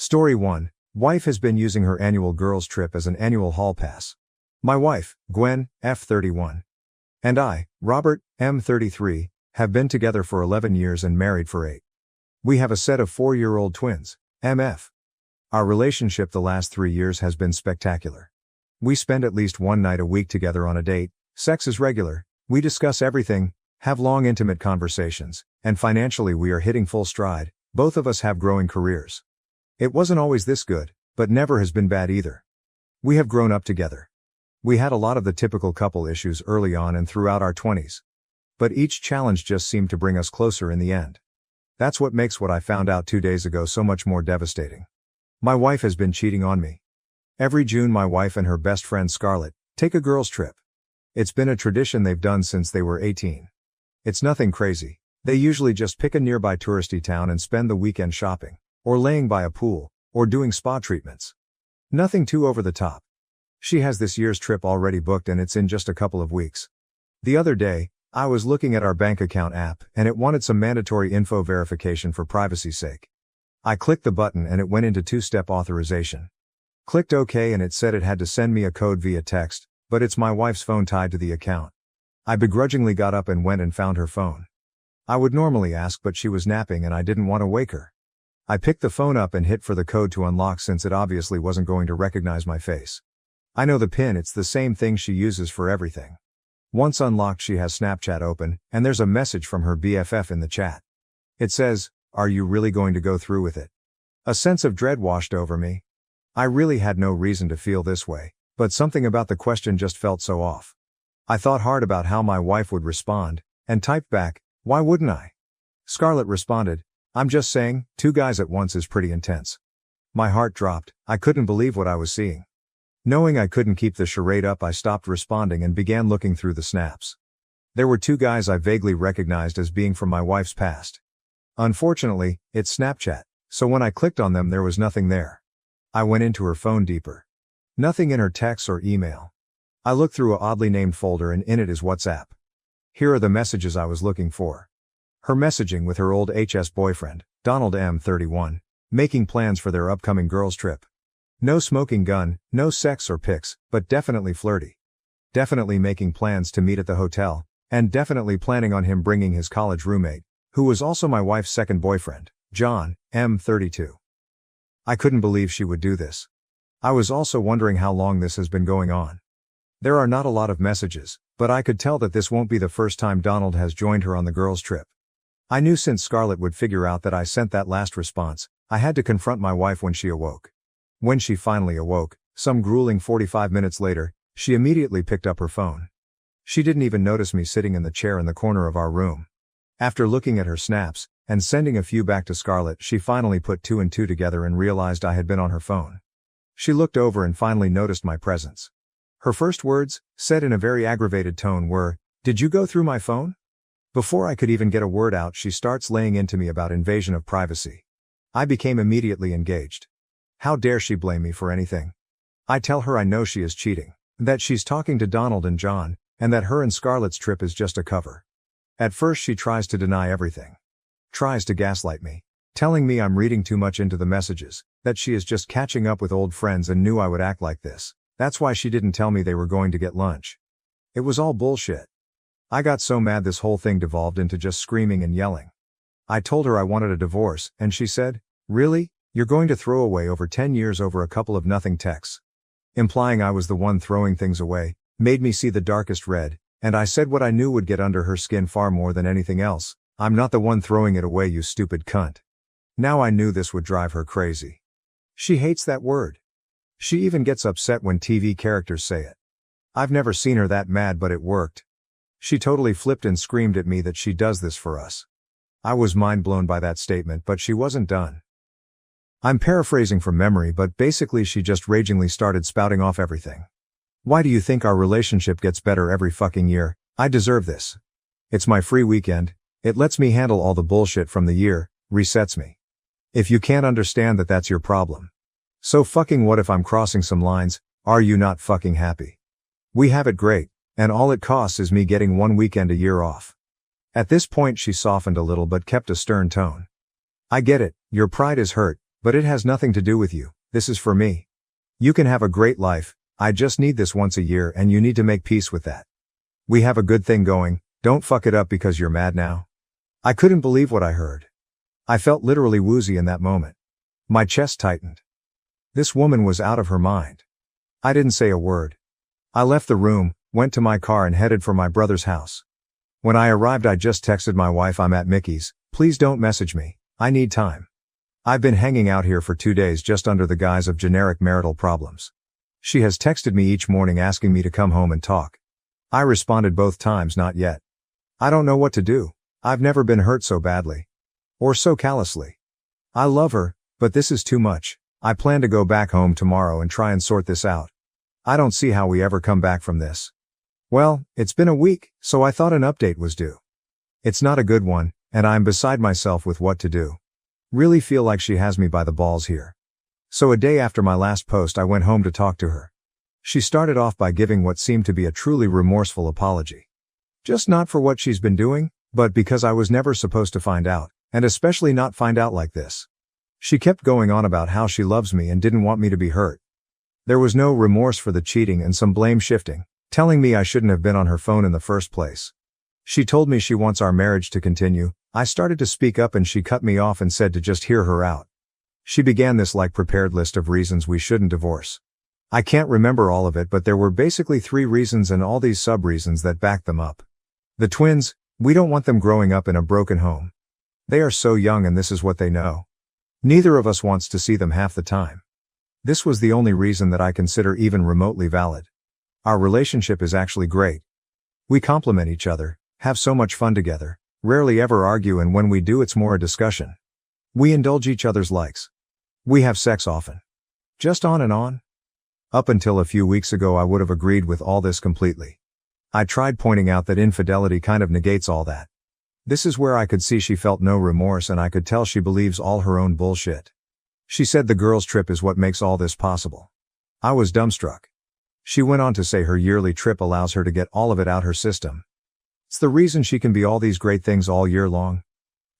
Story 1. Wife has been using her annual girls' trip as an annual hall pass. My wife, Gwen, F31. And I, Robert, M33, have been together for 11 years and married for 8. We have a set of 4-year-old twins, MF. Our relationship the last 3 years has been spectacular. We spend at least one night a week together on a date, sex is regular, we discuss everything, have long intimate conversations, and financially we are hitting full stride. Both of us have growing careers. It wasn't always this good, but never has been bad either. We have grown up together. We had a lot of the typical couple issues early on and throughout our 20s. But each challenge just seemed to bring us closer in the end. That's what makes what I found out 2 days ago so much more devastating. My wife has been cheating on me. Every June my wife and her best friend Scarlett take a girls' trip. It's been a tradition they've done since they were 18. It's nothing crazy. They usually just pick a nearby touristy town and spend the weekend shopping, or laying by a pool, or doing spa treatments. Nothing too over the top. She has this year's trip already booked and it's in just a couple of weeks. The other day, I was looking at our bank account app and it wanted some mandatory info verification for privacy's sake. I clicked the button and it went into 2-step authorization. Clicked OK and it said it had to send me a code via text, but it's my wife's phone tied to the account. I begrudgingly got up and went and found her phone. I would normally ask but she was napping and I didn't want to wake her. I picked the phone up and hit for the code to unlock since it obviously wasn't going to recognize my face. I know the PIN, it's the same thing she uses for everything. Once unlocked she has Snapchat open, and there's a message from her BFF in the chat. It says, "Are you really going to go through with it?" A sense of dread washed over me. I really had no reason to feel this way, but something about the question just felt so off. I thought hard about how my wife would respond, and typed back, "Why wouldn't I?" Scarlett responded, "I'm just saying, 2 guys at once is pretty intense." My heart dropped, I couldn't believe what I was seeing. Knowing I couldn't keep the charade up I stopped responding and began looking through the snaps. There were 2 guys I vaguely recognized as being from my wife's past. Unfortunately, it's Snapchat, so when I clicked on them there was nothing there. I went into her phone deeper. Nothing in her texts or email. I looked through a oddly named folder and in it is WhatsApp. Here are the messages I was looking for. Her messaging with her old HS boyfriend, Donald M31, making plans for their upcoming girls' trip. No smoking gun, no sex or pics, but definitely flirty. Definitely making plans to meet at the hotel, and definitely planning on him bringing his college roommate, who was also my wife's second boyfriend, John, M32. I couldn't believe she would do this. I was also wondering how long this has been going on. There are not a lot of messages, but I could tell that this won't be the first time Donald has joined her on the girls' trip. I knew since Scarlett would figure out that I sent that last response, I had to confront my wife when she awoke. When she finally awoke, some grueling 45 minutes later, she immediately picked up her phone. She didn't even notice me sitting in the chair in the corner of our room. After looking at her snaps, and sending a few back to Scarlett, she finally put 2 and 2 together and realized I had been on her phone. She looked over and finally noticed my presence. Her first words, said in a very aggravated tone, were, "Did you go through my phone?" Before I could even get a word out she starts laying into me about invasion of privacy. I became immediately engaged. How dare she blame me for anything? I tell her I know she is cheating, that she's talking to Donald and John, and that her and Scarlett's trip is just a cover. At first she tries to deny everything. Tries to gaslight me, telling me I'm reading too much into the messages, that she is just catching up with old friends and knew I would act like this. That's why she didn't tell me they were going to get lunch. It was all bullshit. I got so mad this whole thing devolved into just screaming and yelling. I told her I wanted a divorce, and she said, "Really? You're going to throw away over 10 years over a couple of nothing texts?" Implying I was the one throwing things away, made me see the darkest red, and I said what I knew would get under her skin far more than anything else, "I'm not the one throwing it away, you stupid cunt." Now I knew this would drive her crazy. She hates that word. She even gets upset when TV characters say it. I've never seen her that mad, but it worked. She totally flipped and screamed at me that she does this for us. I was mind blown by that statement, but she wasn't done. I'm paraphrasing from memory, but basically she just ragingly started spouting off everything. "Why do you think our relationship gets better every fucking year? I deserve this. It's my free weekend. It lets me handle all the bullshit from the year, resets me. If you can't understand that, that's your problem. So fucking what if I'm crossing some lines? Are you not fucking happy? We have it great, and all it costs is me getting 1 weekend a year off." At this point she softened a little but kept a stern tone. "I get it, your pride is hurt, But it has nothing to do with you, this is for me. You can have a great life, I just need this once a year and you need to make peace with that. We have a good thing going, don't fuck it up because you're mad now. I couldn't believe what I heard. I felt literally woozy in that moment. My chest tightened. This woman was out of her mind. I didn't say a word. I left the room, went to my car and headed for my brother's house. When I arrived I just texted my wife, I'm at Mickey's, please don't message me, I need time. I've been hanging out here for 2 days just under the guise of generic marital problems. She has texted me each morning asking me to come home and talk. I responded both times, not yet. I don't know what to do. I've never been hurt so badly. Or so callously. I love her, but this is too much. I plan to go back home tomorrow and try and sort this out. I don't see how we ever come back from this. Well, it's been a week, so I thought an update was due. It's not a good one, and I'm beside myself with what to do. Really feel like she has me by the balls here. So a day after my last post I went home to talk to her. She started off by giving what seemed to be a truly remorseful apology. Just not for what she's been doing, but because I was never supposed to find out, and especially not find out like this. She kept going on about how she loves me and didn't want me to be hurt. There was no remorse for the cheating and some blame shifting, telling me I shouldn't have been on her phone in the first place. She told me she wants our marriage to continue. I started to speak up and she cut me off and said to just hear her out. She began this like prepared list of reasons we shouldn't divorce. I can't remember all of it, but there were basically 3 reasons and all these sub-reasons that backed them up. The twins, we don't want them growing up in a broken home. They are so young and this is what they know. Neither of us wants to see them half the time. This was the only reason that I consider even remotely valid. Our relationship is actually great. We complement each other, have so much fun together, rarely ever argue, and when we do it's more a discussion. We indulge each other's likes. We have sex often. Just on and on. Up until a few weeks ago I would have agreed with all this completely. I tried pointing out that infidelity kind of negates all that. This is where I could see she felt no remorse and I could tell she believes all her own bullshit. She said the girls' trip is what makes all this possible. I was dumbstruck. She went on to say her yearly trip allows her to get all of it out her system. It's the reason she can be all these great things all year long.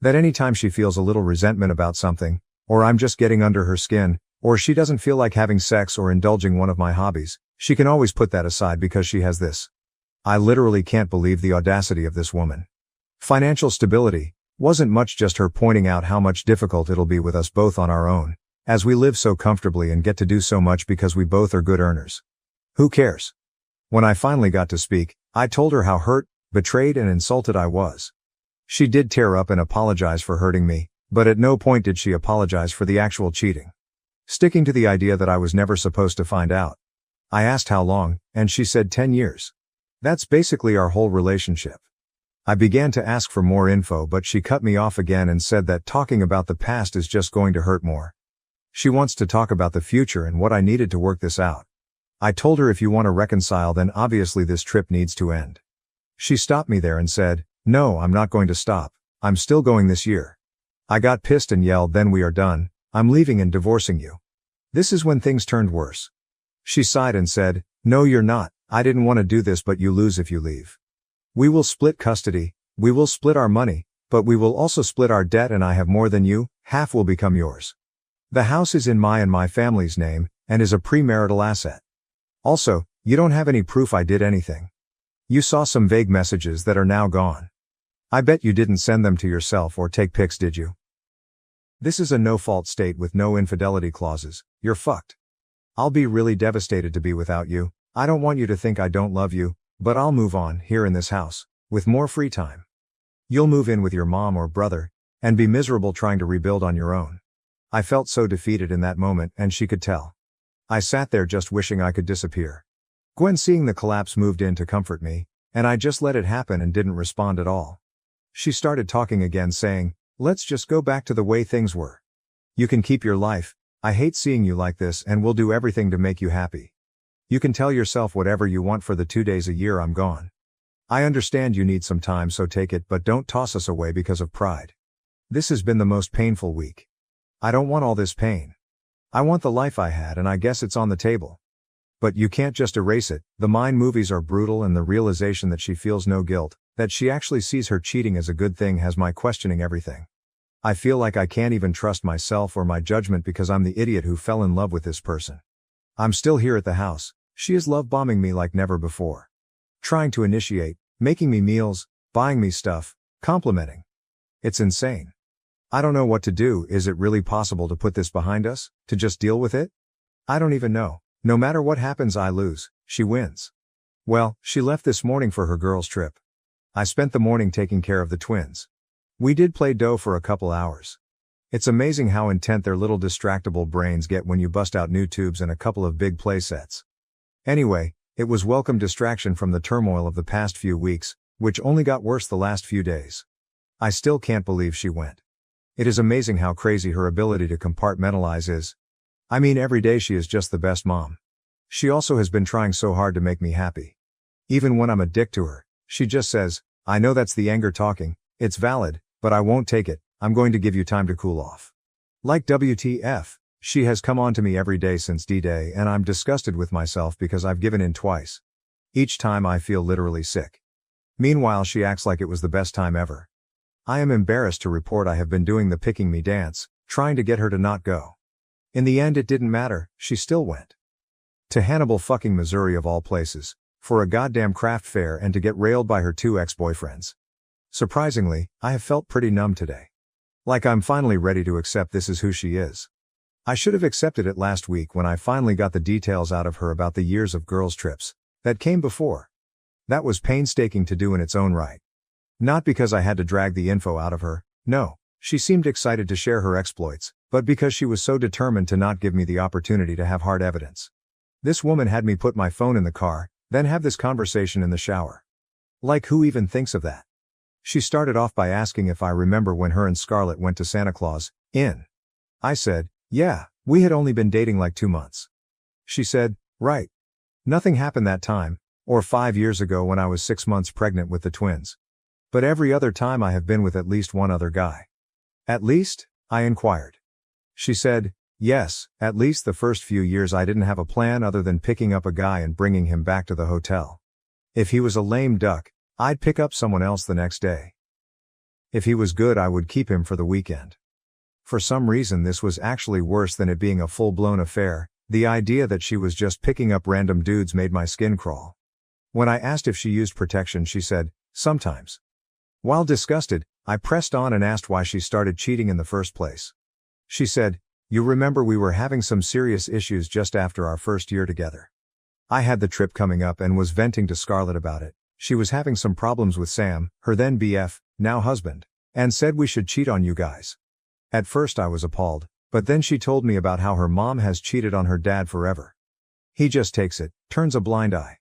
That anytime she feels a little resentment about something, or I'm just getting under her skin, or she doesn't feel like having sex or indulging one of my hobbies, she can always put that aside because she has this. I literally can't believe the audacity of this woman. Financial stability wasn't much, just her pointing out how much difficult it'll be with us both on our own, as we live so comfortably and get to do so much because we both are good earners. Who cares? When I finally got to speak, I told her how hurt, betrayed and insulted I was. She did tear up and apologize for hurting me, but at no point did she apologize for the actual cheating. Sticking to the idea that I was never supposed to find out. I asked how long, and she said 10 years. That's basically our whole relationship. I began to ask for more info, but she cut me off again and said that talking about the past is just going to hurt more. She wants to talk about the future and what I needed to work this out. I told her if you want to reconcile then obviously this trip needs to end. She stopped me there and said, no, I'm not going to stop, I'm still going this year. I got pissed and yelled, then we are done, I'm leaving and divorcing you. This is when things turned worse. She sighed and said, no you're not, I didn't want to do this but you lose if you leave. We will split custody, we will split our money, but we will also split our debt and I have more than you, half will become yours. The house is in my and my family's name, and is a premarital asset. Also, you don't have any proof I did anything. You saw some vague messages that are now gone. I bet you didn't send them to yourself or take pics, did you? This is a no-fault state with no infidelity clauses, you're fucked. I'll be really devastated to be without you, I don't want you to think I don't love you, but I'll move on here in this house, with more free time. You'll move in with your mom or brother, and be miserable trying to rebuild on your own. I felt so defeated in that moment and she could tell. I sat there just wishing I could disappear. Gwen, seeing the collapse, moved in to comfort me, and I just let it happen and didn't respond at all. She started talking again saying, let's just go back to the way things were. You can keep your life, I hate seeing you like this and we'll do everything to make you happy. You can tell yourself whatever you want for the 2 days a year I'm gone. I understand you need some time, so take it, but don't toss us away because of pride. This has been the most painful week. I don't want all this pain. I want the life I had and I guess it's on the table. But you can't just erase it. The Mine movies are brutal and the realization that she feels no guilt, that she actually sees her cheating as a good thing, has my questioning everything. I feel like I can't even trust myself or my judgment because I'm the idiot who fell in love with this person. I'm still here at the house. She is love bombing me like never before. Trying to initiate, making me meals, buying me stuff, complimenting. It's insane. I don't know what to do. Is it really possible to put this behind us? To just deal with it? I don't even know. No matter what happens, I lose, she wins. Well, she left this morning for her girls' trip. I spent the morning taking care of the twins. We did play dough for a couple hours. It's amazing how intent their little distractible brains get when you bust out new tubes and a couple of big play sets. Anyway, it was welcome distraction from the turmoil of the past few weeks, which only got worse the last few days. I still can't believe she went. It is amazing how crazy her ability to compartmentalize is. I mean, every day she is just the best mom. She also has been trying so hard to make me happy. Even when I'm a dick to her, she just says, I know that's the anger talking, it's valid, but I won't take it, I'm going to give you time to cool off. Like WTF, she has come on to me every day since D-Day and I'm disgusted with myself because I've given in twice. Each time I feel literally sick. Meanwhile she acts like it was the best time ever. I am embarrassed to report I have been doing the picking me dance, trying to get her to not go. In the end it didn't matter, she still went. To Hannibal fucking Missouri of all places, for a goddamn craft fair and to get railed by her 2 ex-boyfriends. Surprisingly, I have felt pretty numb today. Like I'm finally ready to accept this is who she is. I should have accepted it last week when I finally got the details out of her about the years of girls' trips that came before. That was painstaking to do in its own right. Not because I had to drag the info out of her, no, she seemed excited to share her exploits, but because she was so determined to not give me the opportunity to have hard evidence. This woman had me put my phone in the car, then have this conversation in the shower. Like who even thinks of that? She started off by asking if I remember when her and Scarlett went to Santa Claus Inn. I said, yeah, we had only been dating like 2 months. She said, right. Nothing happened that time, or 5 years ago when I was 6 months pregnant with the twins. But every other time I have been with at least one other guy. At least? I inquired. She said, yes, at least the first few years I didn't have a plan other than picking up a guy and bringing him back to the hotel. If he was a lame duck, I'd pick up someone else the next day. If he was good, I would keep him for the weekend. For some reason this was actually worse than it being a full-blown affair. The idea that she was just picking up random dudes made my skin crawl. When I asked if she used protection, she said, sometimes. While disgusted, I pressed on and asked why she started cheating in the first place. She said, you remember we were having some serious issues just after our first year together. I had the trip coming up and was venting to Scarlett about it. She was having some problems with Sam, her then BF, now husband, and said we should cheat on you guys. At first I was appalled, but then she told me about how her mom has cheated on her dad forever. He just takes it, turns a blind eye.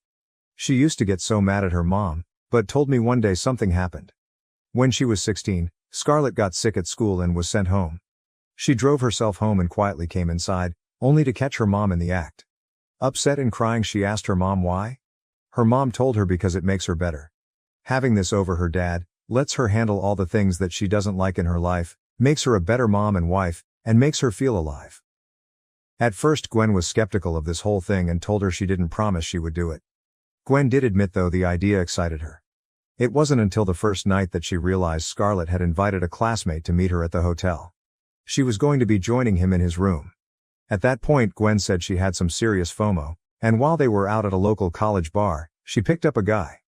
She used to get so mad at her mom, but told me one day something happened. When she was 16, Scarlett got sick at school and was sent home. She drove herself home and quietly came inside, only to catch her mom in the act. Upset and crying, she asked her mom why. Her mom told her because it makes her better. Having this over her dad, lets her handle all the things that she doesn't like in her life, makes her a better mom and wife, and makes her feel alive. At first Gwen was skeptical of this whole thing and told her she didn't promise she would do it. Gwen did admit though the idea excited her. It wasn't until the first night that she realized Scarlett had invited a classmate to meet her at the hotel. She was going to be joining him in his room. At that point Gwen said she had some serious FOMO, and while they were out at a local college bar, she picked up a guy.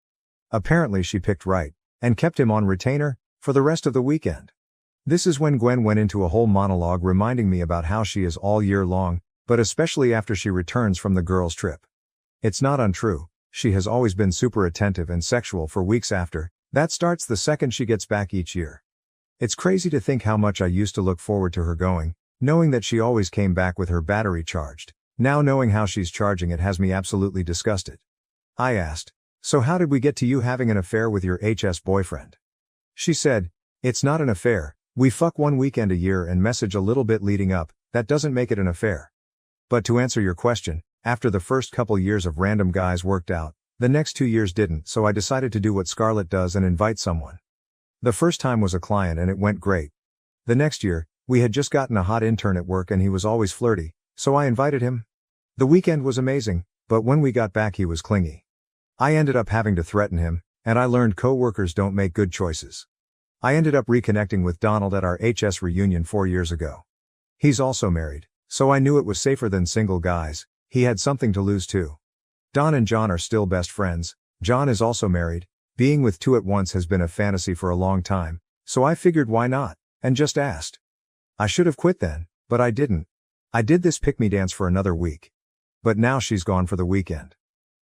Apparently she picked right, and kept him on retainer, for the rest of the weekend. This is when Gwen went into a whole monologue reminding me about how she is all year long, but especially after she returns from the girls' trip. It's not untrue, she has always been super attentive and sexual for weeks after. That starts the second she gets back each year. It's crazy to think how much I used to look forward to her going, knowing that she always came back with her battery charged. Now knowing how she's charging it has me absolutely disgusted. I asked, so how did we get to you having an affair with your HS boyfriend? She said, it's not an affair, we fuck one weekend a year and message a little bit leading up, that doesn't make it an affair. But to answer your question, after the first couple years of random guys worked out, the next 2 years didn't, so I decided to do what Scarlett does and invite someone. The first time was a client and it went great. The next year, we had just gotten a hot intern at work and he was always flirty, so I invited him. The weekend was amazing, but when we got back he was clingy. I ended up having to threaten him, and I learned co-workers don't make good choices. I ended up reconnecting with Donald at our HS reunion 4 years ago. He's also married, so I knew it was safer than single guys. He had something to lose too. Don and John are still best friends. John is also married. Being with two at once has been a fantasy for a long time, so I figured why not, and just asked. I should have quit then, but I didn't. I did this pick-me dance for another week. But now she's gone for the weekend.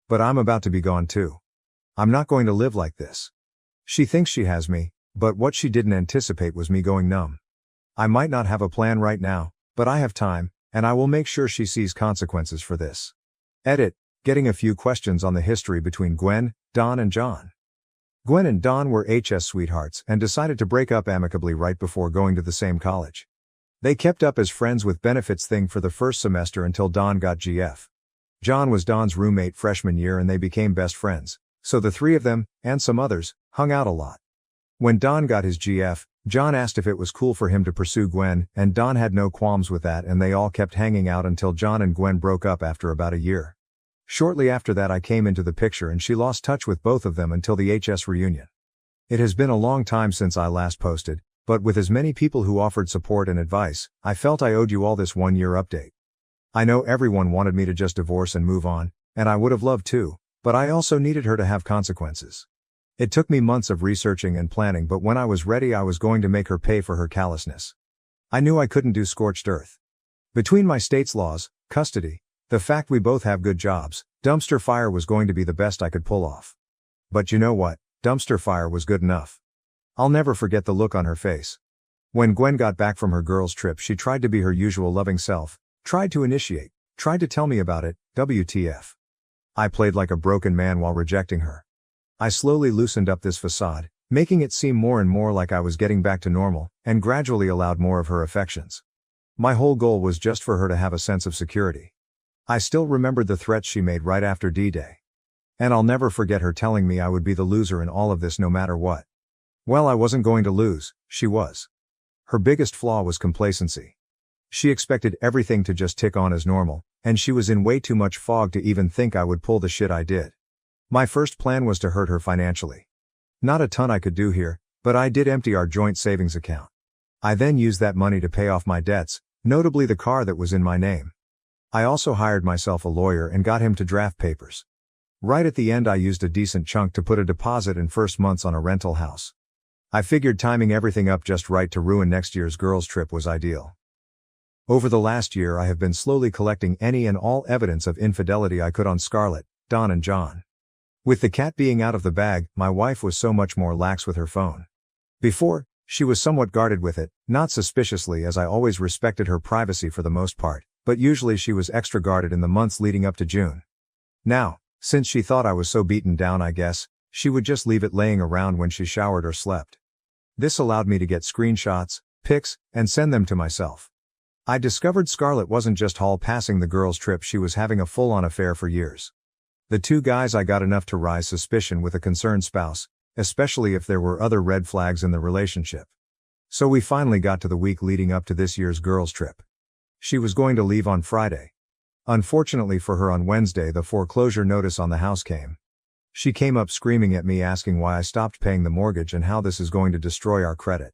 But I'm about to be gone too. I'm not going to live like this. She thinks she has me, but what she didn't anticipate was me going numb. I might not have a plan right now, but I have time, and I will make sure she sees consequences for this. Edit, getting a few questions on the history between Gwen, Don and John. Gwen and Don were HS sweethearts and decided to break up amicably right before going to the same college. They kept up as friends with benefits thing for the first semester until Don got GF. John was Don's roommate freshman year and they became best friends, so the three of them, and some others, hung out a lot. When Don got his GF, John asked if it was cool for him to pursue Gwen, and Don had no qualms with that and they all kept hanging out until John and Gwen broke up after about a year. Shortly after that I came into the picture and she lost touch with both of them until the HS reunion. It has been a long time since I last posted, but with as many people who offered support and advice, I felt I owed you all this 1 year update. I know everyone wanted me to just divorce and move on, and I would have loved to, but I also needed her to have consequences. It took me months of researching and planning, but when I was ready I was going to make her pay for her callousness. I knew I couldn't do scorched earth. Between my state's laws, custody, the fact we both have good jobs, dumpster fire was going to be the best I could pull off. But you know what? Dumpster fire was good enough. I'll never forget the look on her face. When Gwen got back from her girls' trip she tried to be her usual loving self, tried to initiate, tried to tell me about it, WTF. I played like a broken man while rejecting her. I slowly loosened up this facade, making it seem more and more like I was getting back to normal, and gradually allowed more of her affections. My whole goal was just for her to have a sense of security. I still remembered the threats she made right after D-Day. And I'll never forget her telling me I would be the loser in all of this no matter what. Well, I wasn't going to lose, she was. Her biggest flaw was complacency. She expected everything to just tick on as normal, and she was in way too much fog to even think I would pull the shit I did. My first plan was to hurt her financially. Not a ton I could do here, but I did empty our joint savings account. I then used that money to pay off my debts, notably the car that was in my name. I also hired myself a lawyer and got him to draft papers. Right at the end I used a decent chunk to put a deposit in first months on a rental house. I figured timing everything up just right to ruin next year's girls' trip was ideal. Over the last year I have been slowly collecting any and all evidence of infidelity I could on Scarlett, Don and John. With the cat being out of the bag, my wife was so much more lax with her phone. Before, she was somewhat guarded with it, not suspiciously as I always respected her privacy for the most part, but usually she was extra guarded in the months leading up to June. Now, since she thought I was so beaten down I guess, she would just leave it laying around when she showered or slept. This allowed me to get screenshots, pics, and send them to myself. I discovered Scarlett wasn't just hall passing the girls' trip, she was having a full-on affair for years. The two guys I got enough to raise suspicion with a concerned spouse, especially if there were other red flags in the relationship. So we finally got to the week leading up to this year's girls' trip. She was going to leave on Friday. Unfortunately for her on Wednesday the foreclosure notice on the house came. She came up screaming at me asking why I stopped paying the mortgage and how this is going to destroy our credit.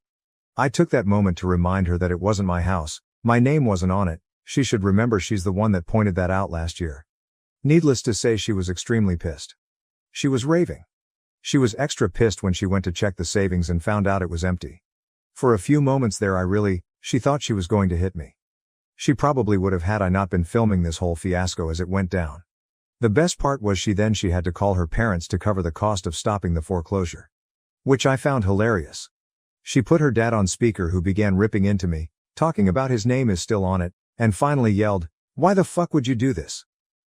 I took that moment to remind her that it wasn't my house, my name wasn't on it, she should remember she's the one that pointed that out last year. Needless to say she was extremely pissed. She was raving. She was extra pissed when she went to check the savings and found out it was empty. For a few moments there she thought she was going to hit me. She probably would have had I not been filming this whole fiasco as it went down. The best part was she had to call her parents to cover the cost of stopping the foreclosure. Which I found hilarious. She put her dad on speaker who began ripping into me, talking about his name is still on it, and finally yelled, "Why the fuck would you do this?"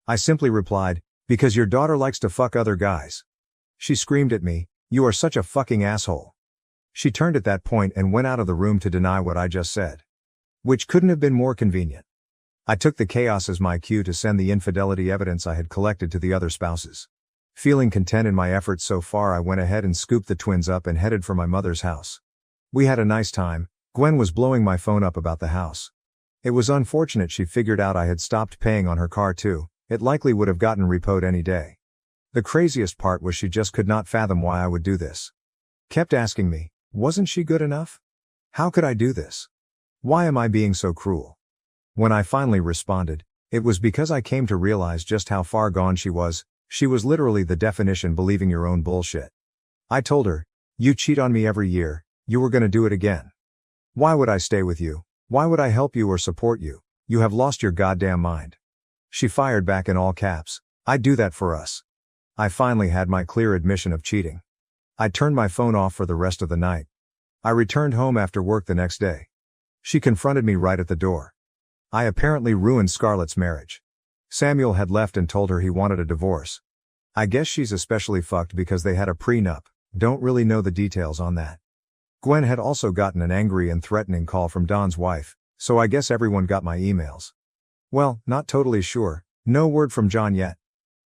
I simply replied, "Because your daughter likes to fuck other guys." She screamed at me, "You are such a fucking asshole." She turned at that point and went out of the room to deny what I just said. Which couldn't have been more convenient. I took the chaos as my cue to send the infidelity evidence I had collected to the other spouses. Feeling content in my efforts so far I went ahead and scooped the twins up and headed for my mother's house. We had a nice time. Gwen was blowing my phone up about the house. It was unfortunate she figured out I had stopped paying on her car too, it likely would have gotten repoed any day. The craziest part was she just could not fathom why I would do this. Kept asking me, Wasn't she good enough? How could I do this? Why am I being so cruel? When I finally responded, it was because I came to realize just how far gone she was. She was literally the definition believing your own bullshit. I told her, you cheat on me every year, you were gonna do it again. Why would I stay with you? Why would I help you or support you? You have lost your goddamn mind. She fired back in all caps, I'd do that for us. I finally had my clear admission of cheating. I turned my phone off for the rest of the night. I returned home after work the next day. She confronted me right at the door. I apparently ruined Scarlett's marriage. Samuel had left and told her he wanted a divorce. I guess she's especially fucked because they had a prenup, don't really know the details on that. Gwen had also gotten an angry and threatening call from Don's wife, so I guess everyone got my emails. Well, not totally sure, no word from John yet.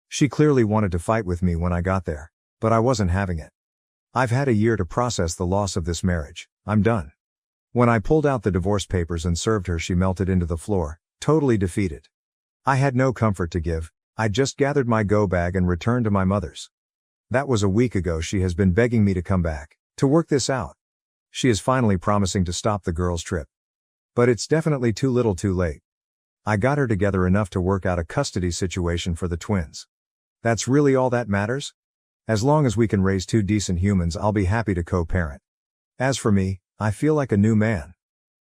She clearly wanted to fight with me when I got there, but I wasn't having it. I've had a year to process the loss of this marriage, I'm done. When I pulled out the divorce papers and served her, she melted into the floor, totally defeated. I had no comfort to give, I just gathered my go bag and returned to my mother's. That was a week ago. She has been begging me to come back, to work this out. She is finally promising to stop the girls' trip. But it's definitely too little too late. I got her together enough to work out a custody situation for the twins. That's really all that matters? As long as we can raise two decent humans, I'll be happy to co-parent. As for me, I feel like a new man.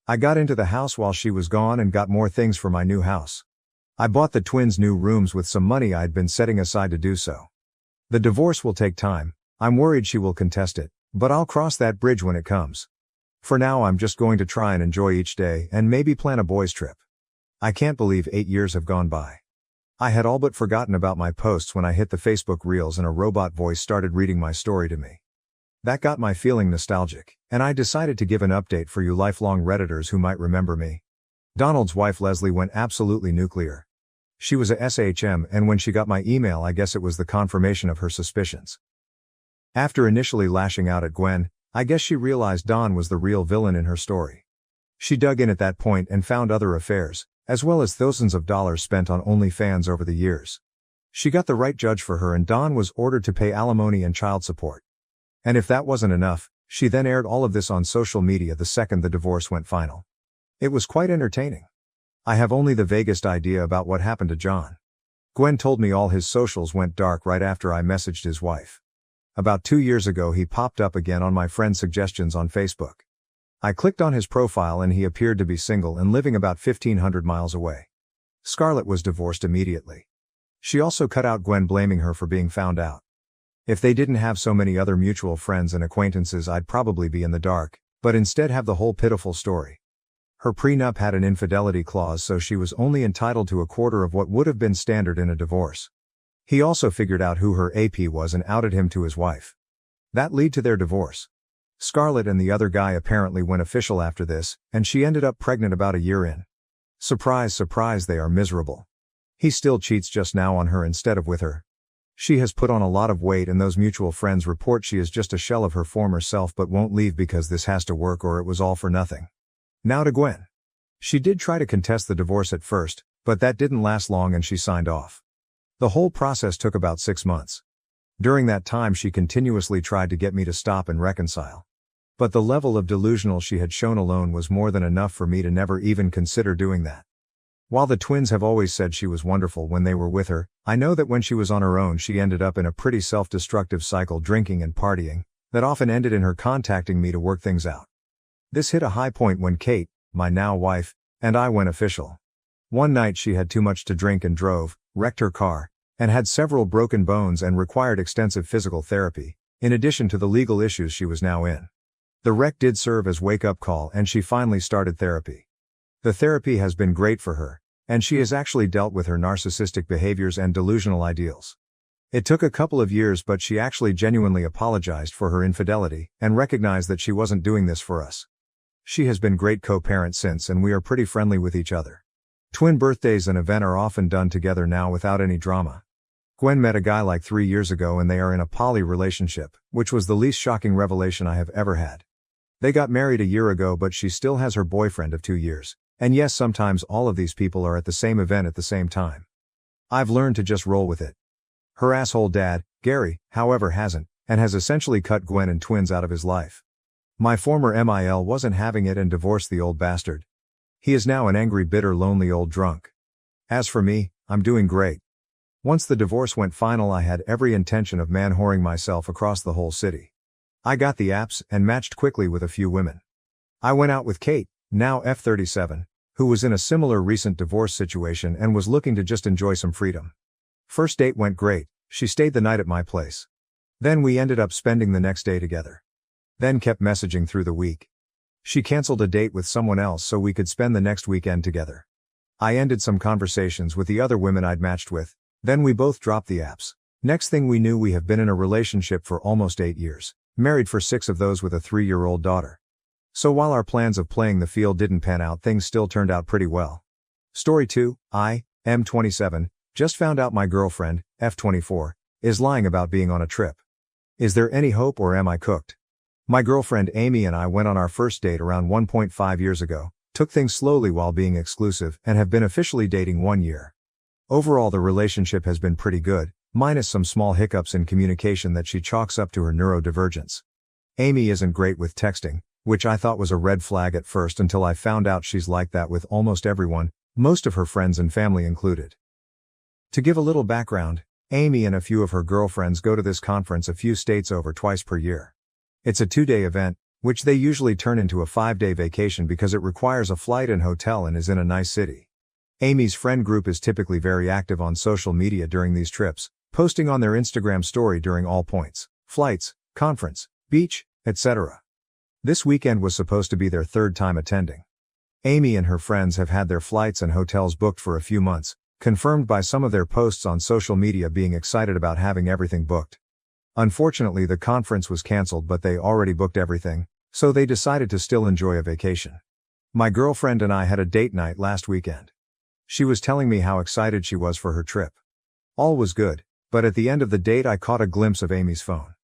I got into the house while she was gone and got more things for my new house. I bought the twins new rooms with some money I'd been setting aside to do so. The divorce will take time, I'm worried she will contest it, but I'll cross that bridge when it comes. For now I'm just going to try and enjoy each day and maybe plan a boys' trip. I can't believe 8 years have gone by. I had all but forgotten about my posts when I hit the Facebook Reels and a robot voice started reading my story to me. That got my feeling nostalgic, and I decided to give an update for you lifelong Redditors who might remember me. Donald's wife Leslie went absolutely nuclear. She was a SHM, and when she got my email, I guess it was the confirmation of her suspicions. After initially lashing out at Gwen, I guess she realized Don was the real villain in her story. She dug in at that point and found other affairs, as well as thousands of dollars spent on OnlyFans over the years. She got the right judge for her and Don was ordered to pay alimony and child support. And if that wasn't enough, she then aired all of this on social media the second the divorce went final. It was quite entertaining. I have only the vaguest idea about what happened to John. Gwen told me all his socials went dark right after I messaged his wife. About 2 years ago he popped up again on my friend's suggestions on Facebook. I clicked on his profile and he appeared to be single and living about 1,500 miles away. Scarlett was divorced immediately. She also cut out Gwen, blaming her for being found out. If they didn't have so many other mutual friends and acquaintances, I'd probably be in the dark, but instead have the whole pitiful story. Her prenup had an infidelity clause, so she was only entitled to a quarter of what would have been standard in a divorce. He also figured out who her AP was and outed him to his wife. That led to their divorce. Scarlett and the other guy apparently went official after this, and she ended up pregnant about a year in. Surprise, surprise, they are miserable. He still cheats just now on her instead of with her. She has put on a lot of weight and those mutual friends report she is just a shell of her former self but won't leave because this has to work or it was all for nothing. Now to Gwen. She did try to contest the divorce at first, but that didn't last long and she signed off. The whole process took about 6 months. During that time she continuously tried to get me to stop and reconcile. But the level of delusional she had shown alone was more than enough for me to never even consider doing that. While the twins have always said she was wonderful when they were with her, I know that when she was on her own she ended up in a pretty self-destructive cycle, drinking and partying, that often ended in her contacting me to work things out. This hit a high point when Kate, my now wife, and I went official. One night she had too much to drink and drove, wrecked her car, and had several broken bones and required extensive physical therapy, in addition to the legal issues she was now in. The wreck did serve as wake-up call and she finally started therapy. The therapy has been great for her, and she has actually dealt with her narcissistic behaviors and delusional ideals. It took a couple of years, but she actually genuinely apologized for her infidelity and recognized that she wasn't doing this for us. She has been great co-parent since and we are pretty friendly with each other. Twin birthdays and event are often done together now without any drama. Gwen met a guy like 3 years ago and they are in a poly relationship, which was the least shocking revelation I have ever had. They got married a year ago but she still has her boyfriend of 2 years. And yes, sometimes all of these people are at the same event at the same time. I've learned to just roll with it. Her asshole dad, Gary, however, hasn't, and has essentially cut Gwen and twins out of his life. My former MIL wasn't having it and divorced the old bastard. He is now an angry, bitter, lonely old drunk. As for me, I'm doing great. Once the divorce went final, I had every intention of man-whoring myself across the whole city. I got the apps and matched quickly with a few women. I went out with Kate, now F37, who was in a similar recent divorce situation and was looking to just enjoy some freedom. First date went great. She stayed the night at my place. Then we ended up spending the next day together. Then kept messaging through the week. She canceled a date with someone else so we could spend the next weekend together. I ended some conversations with the other women I'd matched with, then we both dropped the apps. Next thing we knew, we have been in a relationship for almost 8 years, married for 6 of those with a 3-year-old daughter. So while our plans of playing the field didn't pan out, things still turned out pretty well. Story 2, I, M27, just found out my girlfriend, F24, is lying about being on a trip. Is there any hope or am I cooked? My girlfriend Amy and I went on our first date around 1.5 years ago, took things slowly while being exclusive, and have been officially dating 1 year. Overall, the relationship has been pretty good, minus some small hiccups in communication that she chalks up to her neurodivergence. Amy isn't great with texting, which I thought was a red flag at first until I found out she's like that with almost everyone, most of her friends and family included. To give a little background, Amy and a few of her girlfriends go to this conference a few states over twice per year. It's a 2-day event, which they usually turn into a 5-day vacation because it requires a flight and hotel and is in a nice city. Amy's friend group is typically very active on social media during these trips, posting on their Instagram story during all points: flights, conference, beach, etc. This weekend was supposed to be their 3rd time attending. Amy and her friends have had their flights and hotels booked for a few months, confirmed by some of their posts on social media being excited about having everything booked. Unfortunately, the conference was canceled, but they already booked everything, so they decided to still enjoy a vacation. My girlfriend and I had a date night last weekend. She was telling me how excited she was for her trip. All was good, but at the end of the date I caught a glimpse of Amy's phone.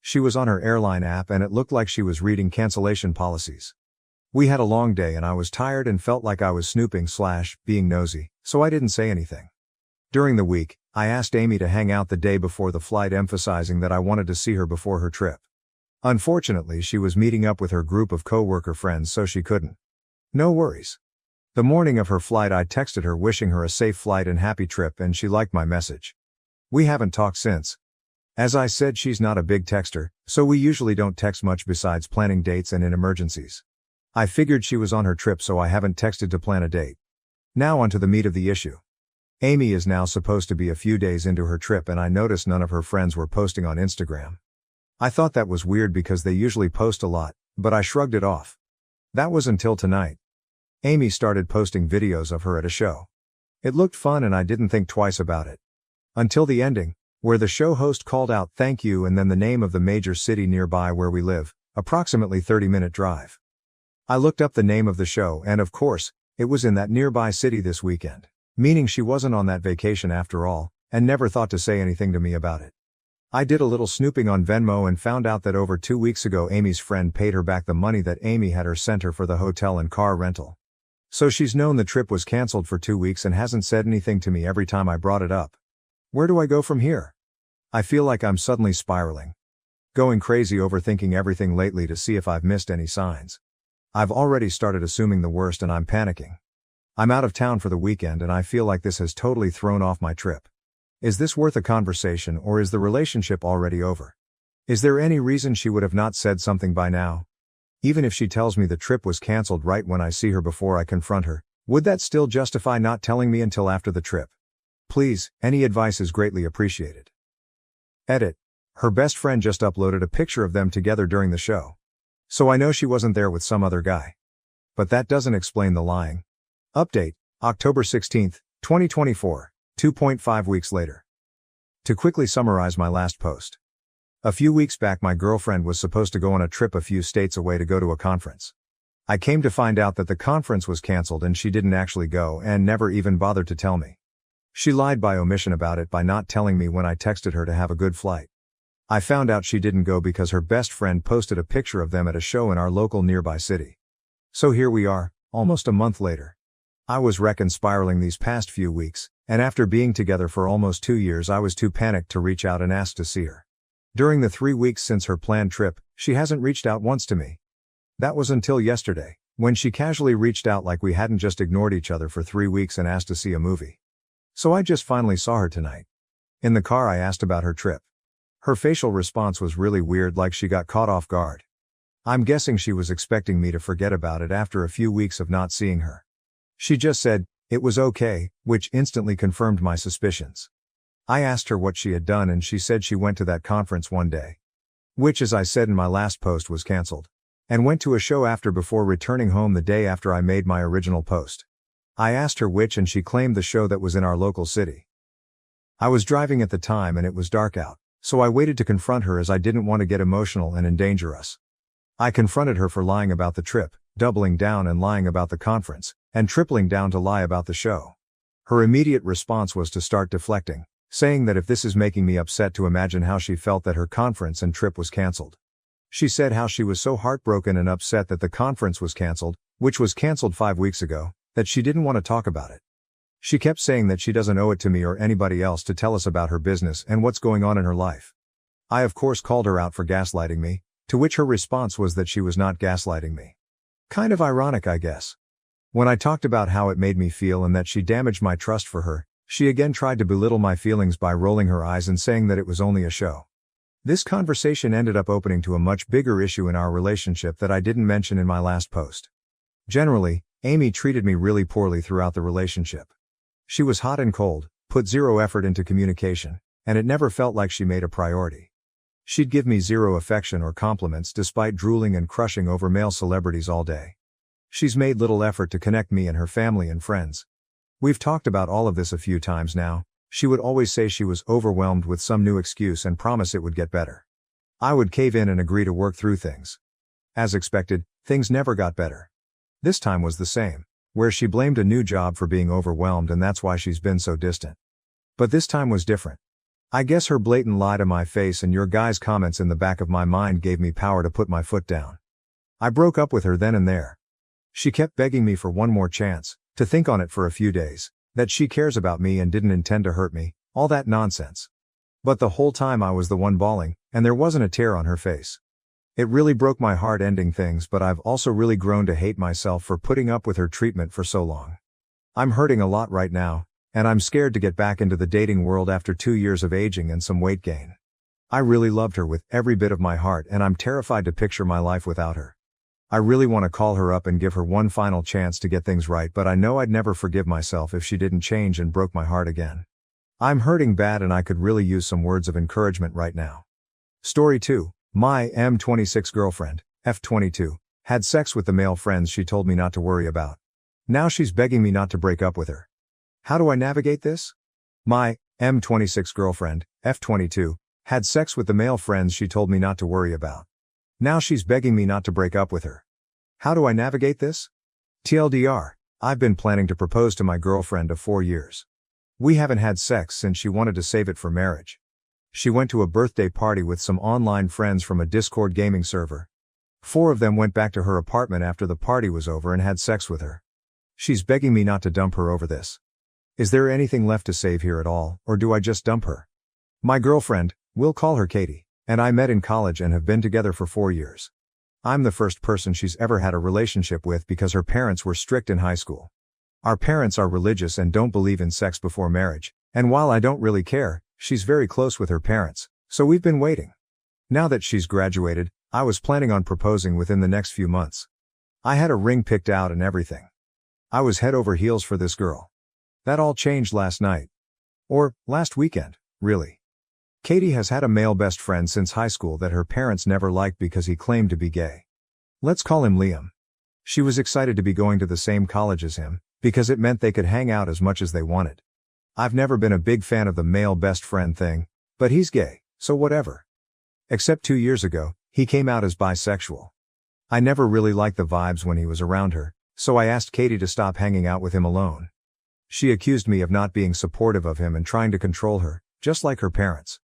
She was on her airline app and it looked like she was reading cancellation policies. We had a long day and I was tired and felt like I was snooping/being nosy, so I didn't say anything. During the week, I asked Amy to hang out the day before the flight, emphasizing that I wanted to see her before her trip. Unfortunately, she was meeting up with her group of coworker friends, so she couldn't. No worries. The morning of her flight I texted her wishing her a safe flight and happy trip, and she liked my message. We haven't talked since. As I said, she's not a big texter, so we usually don't text much besides planning dates and in emergencies. I figured she was on her trip, so I haven't texted to plan a date. Now on to the meat of the issue. Amy is now supposed to be a few days into her trip and I noticed none of her friends were posting on Instagram. I thought that was weird because they usually post a lot, but I shrugged it off. That was until tonight. Amy started posting videos of her at a show. It looked fun and I didn't think twice about it. Until the ending, where the show host called out "thank you" and then the name of the major city nearby where we live, approximately 30-minute drive. I looked up the name of the show and of course, it was in that nearby city this weekend, meaning she wasn't on that vacation after all, and never thought to say anything to me about it. I did a little snooping on Venmo and found out that over 2 weeks ago Amy's friend paid her back the money that Amy had her sent her for the hotel and car rental. So she's known the trip was canceled for 2 weeks and hasn't said anything to me every time I brought it up. Where do I go from here? I feel like I'm suddenly spiraling. Going crazy overthinking everything lately to see if I've missed any signs. I've already started assuming the worst and I'm panicking. I'm out of town for the weekend and I feel like this has totally thrown off my trip. Is this worth a conversation or is the relationship already over? Is there any reason she would have not said something by now? Even if she tells me the trip was canceled right when I see her before I confront her, would that still justify not telling me until after the trip? Please, any advice is greatly appreciated. Edit. Her best friend just uploaded a picture of them together during the show. So I know she wasn't there with some other guy. But that doesn't explain the lying. Update, October 16, 2024, 2.5 weeks later. To quickly summarize my last post. A few weeks back my girlfriend was supposed to go on a trip a few states away to go to a conference. I came to find out that the conference was canceled and she didn't actually go and never even bothered to tell me. She lied by omission about it by not telling me when I texted her to have a good flight. I found out she didn't go because her best friend posted a picture of them at a show in our local nearby city. So here we are, almost a month later. I was wrecking spiraling these past few weeks, and after being together for almost 2 years I was too panicked to reach out and ask to see her. During the 3 weeks since her planned trip, she hasn't reached out once to me. That was until yesterday, when she casually reached out like we hadn't just ignored each other for 3 weeks and asked to see a movie. So I just finally saw her tonight. In the car I asked about her trip. Her facial response was really weird, like she got caught off guard. I'm guessing she was expecting me to forget about it after a few weeks of not seeing her. She just said, "It was okay," which instantly confirmed my suspicions. I asked her what she had done and she said she went to that conference one day, which, as I said in my last post, was cancelled, and went to a show after before returning home the day after I made my original post. I asked her which and she claimed the show that was in our local city. I was driving at the time and it was dark out, so I waited to confront her as I didn't want to get emotional and endanger us. I confronted her for lying about the trip, doubling down and lying about the conference, and tripling down to lie about the show. Her immediate response was to start deflecting, saying that if this is making me upset, to imagine how she felt that her conference and trip was cancelled. She said how she was so heartbroken and upset that the conference was cancelled, which was cancelled 5 weeks ago, that she didn't want to talk about it. She kept saying that she doesn't owe it to me or anybody else to tell us about her business and what's going on in her life. I of course called her out for gaslighting me, to which her response was that she was not gaslighting me. Kind of ironic, I guess. When I talked about how it made me feel and that she damaged my trust for her, she again tried to belittle my feelings by rolling her eyes and saying that it was only a show. This conversation ended up opening to a much bigger issue in our relationship that I didn't mention in my last post. Generally, Amy treated me really poorly throughout the relationship. She was hot and cold, put zero effort into communication, and it never felt like she made a priority. She'd give me zero affection or compliments despite drooling and crushing over male celebrities all day. She's made little effort to connect me and her family and friends. We've talked about all of this a few times now. She would always say she was overwhelmed with some new excuse and promise it would get better. I would cave in and agree to work through things. As expected, things never got better. This time was the same, where she blamed a new job for being overwhelmed and that's why she's been so distant. But this time was different. I guess her blatant lie to my face and your guys' comments in the back of my mind gave me power to put my foot down. I broke up with her then and there. She kept begging me for one more chance, to think on it for a few days, that she cares about me and didn't intend to hurt me, all that nonsense. But the whole time I was the one bawling, and there wasn't a tear on her face. It really broke my heart ending things, but I've also really grown to hate myself for putting up with her treatment for so long. I'm hurting a lot right now, and I'm scared to get back into the dating world after 2 years of aging and some weight gain. I really loved her with every bit of my heart and I'm terrified to picture my life without her. I really want to call her up and give her one final chance to get things right, but I know I'd never forgive myself if she didn't change and broke my heart again. I'm hurting bad and I could really use some words of encouragement right now. Story 2. My M26 girlfriend, F22, had sex with the male friends she told me not to worry about. Now she's begging me not to break up with her. How do I navigate this? My M26 girlfriend, F22, had sex with the male friends she told me not to worry about. Now she's begging me not to break up with her. How do I navigate this? TLDR, I've been planning to propose to my girlfriend of 4 years. We haven't had sex since she wanted to save it for marriage. She went to a birthday party with some online friends from a Discord gaming server. 4 of them went back to her apartment after the party was over and had sex with her. She's begging me not to dump her over this. Is there anything left to save here at all, or do I just dump her? My girlfriend, we'll call her Katie, and I met in college and have been together for 4 years. I'm the first person she's ever had a relationship with because her parents were strict in high school. Our parents are religious and don't believe in sex before marriage, and while I don't really care, she's very close with her parents, so we've been waiting. Now that she's graduated, I was planning on proposing within the next few months. I had a ring picked out and everything. I was head over heels for this girl. That all changed last night. Or, last weekend, really. Katie has had a male best friend since high school that her parents never liked because he claimed to be gay. Let's call him Liam. She was excited to be going to the same college as him, because it meant they could hang out as much as they wanted. I've never been a big fan of the male best friend thing, but he's gay, so whatever. Except 2 years ago, he came out as bisexual. I never really liked the vibes when he was around her, so I asked Katie to stop hanging out with him alone. She accused me of not being supportive of him and trying to control her, just like her parents.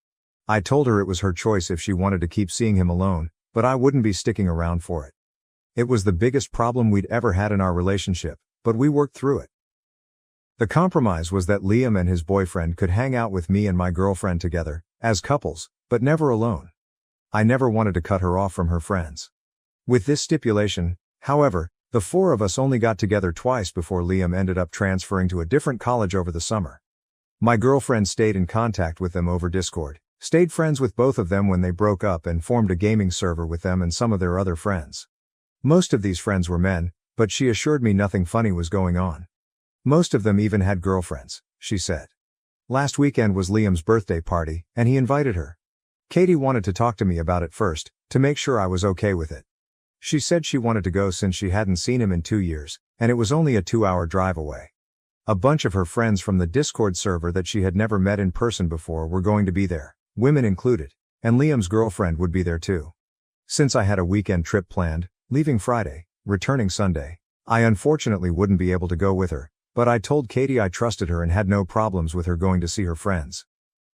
I told her it was her choice if she wanted to keep seeing him alone, but I wouldn't be sticking around for it. It was the biggest problem we'd ever had in our relationship, but we worked through it. The compromise was that Liam and his boyfriend could hang out with me and my girlfriend together, as couples, but never alone. I never wanted to cut her off from her friends. With this stipulation, however, the four of us only got together twice before Liam ended up transferring to a different college over the summer. My girlfriend stayed in contact with them over Discord, stayed friends with both of them when they broke up, and formed a gaming server with them and some of their other friends. Most of these friends were men, but she assured me nothing funny was going on. Most of them even had girlfriends, she said. Last weekend was Liam's birthday party, and he invited her. Katie wanted to talk to me about it first, to make sure I was okay with it. She said she wanted to go since she hadn't seen him in 2 years, and it was only a 2-hour drive away. A bunch of her friends from the Discord server that she had never met in person before were going to be there, women included, and Liam's girlfriend would be there too. Since I had a weekend trip planned, leaving Friday, returning Sunday, I unfortunately wouldn't be able to go with her, but I told Katie I trusted her and had no problems with her going to see her friends.